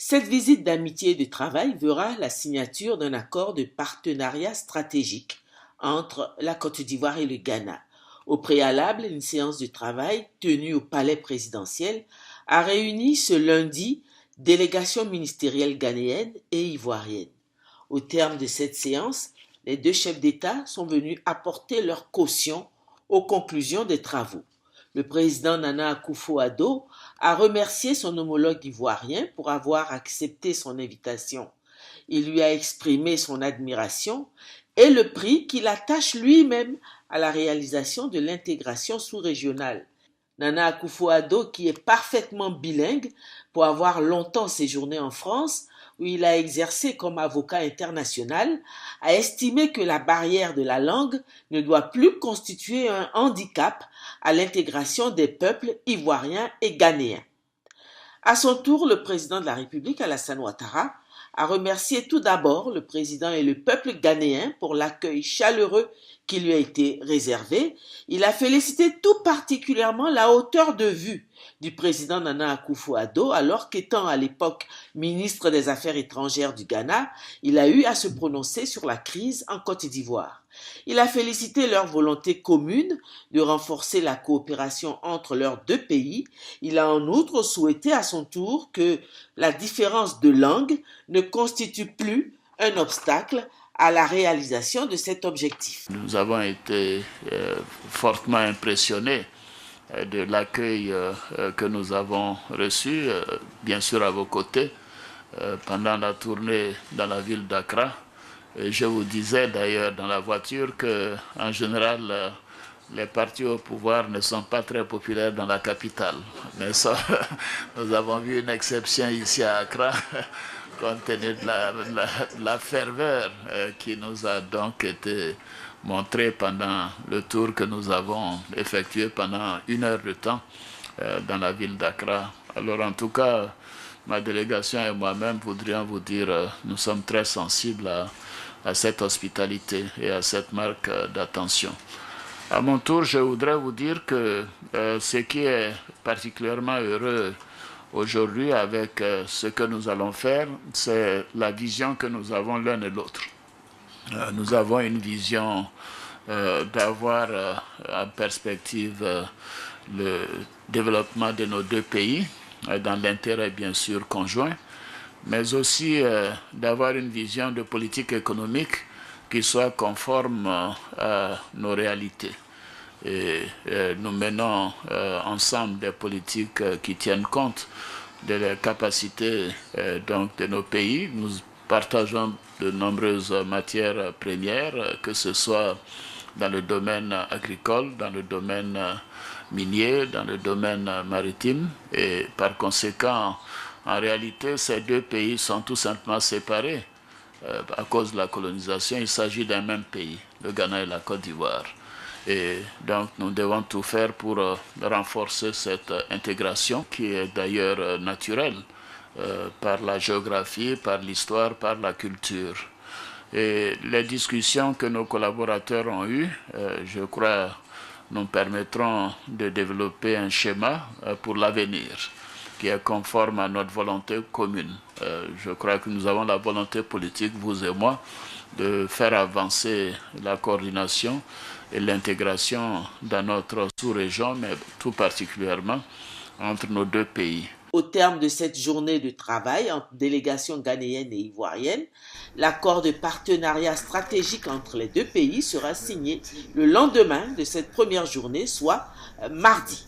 Cette visite d'amitié et de travail verra la signature d'un accord de partenariat stratégique entre la Côte d'Ivoire et le Ghana. Au préalable, une séance de travail tenue au palais présidentiel a réuni ce lundi délégations ministérielles ghanéennes et ivoiriennes. Au terme de cette séance, les deux chefs d'État sont venus apporter leur caution aux conclusions des travaux. Le président Nana Akufo-Addo a remercié son homologue ivoirien pour avoir accepté son invitation. Il lui a exprimé son admiration et le prix qu'il attache lui-même à la réalisation de l'intégration sous-régionale. Nana Akufo-Addo, qui est parfaitement bilingue pour avoir longtemps séjourné en France, où il a exercé comme avocat international, a estimé que la barrière de la langue ne doit plus constituer un handicap à l'intégration des peuples ivoiriens et ghanéens. À son tour, le président de la République, Alassane Ouattara, a remercié tout d'abord le président et le peuple ghanéen pour l'accueil chaleureux qui lui a été réservé. Il a félicité tout particulièrement la hauteur de vue du président Nana Akufo-Addo, alors qu'étant à l'époque ministre des Affaires étrangères du Ghana, il a eu à se prononcer sur la crise en Côte d'Ivoire. Il a félicité leur volonté commune de renforcer la coopération entre leurs deux pays. Il a en outre souhaité à son tour que la différence de langue ne constitue plus un obstacle à la réalisation de cet objectif. Nous avons été fortement impressionnés de l'accueil que nous avons reçu, bien sûr à vos côtés, pendant la tournée dans la ville d'Accra. Je vous disais d'ailleurs dans la voiture qu'en général, les partis au pouvoir ne sont pas très populaires dans la capitale. Mais ça, nous avons vu une exception ici à Accra, compte tenu de la ferveur qui nous a donc été montrée pendant le tour que nous avons effectué pendant 1 heure de temps dans la ville d'Accra. Alors en tout cas, ma délégation et moi-même voudrions vous dire nous sommes très sensibles à cette hospitalité et à cette marque d'attention. À mon tour, je voudrais vous dire que ce qui est particulièrement heureux aujourd'hui avec ce que nous allons faire, c'est la vision que nous avons l'un et l'autre. Nous avons une vision d'avoir en perspective le développement de nos deux pays, dans l'intérêt bien sûr conjoint, mais aussi d'avoir une vision de politique économique qui soit conforme à nos réalités. Et nous menons ensemble des politiques qui tiennent compte de la capacité donc de nos pays. Nous partageons de nombreuses matières premières, que ce soit dans le domaine agricole, dans le domaine minier, dans le domaine maritime. Et par conséquent, en réalité, ces deux pays sont tout simplement séparés à cause de la colonisation. Il s'agit d'un même pays, le Ghana et la Côte d'Ivoire. Et donc nous devons tout faire pour renforcer cette intégration qui est d'ailleurs naturelle par la géographie, par l'histoire, par la culture. Et les discussions que nos collaborateurs ont eues, je crois, nous permettront de développer un schéma pour l'avenir qui est conforme à notre volonté commune. Je crois que nous avons la volonté politique, vous et moi, de faire avancer la coordination et l'intégration dans notre sous-région, mais tout particulièrement entre nos deux pays. Au terme de cette journée de travail entre délégations ghanéennes et ivoiriennes, l'accord de partenariat stratégique entre les deux pays sera signé le lendemain de cette première journée, soit mardi.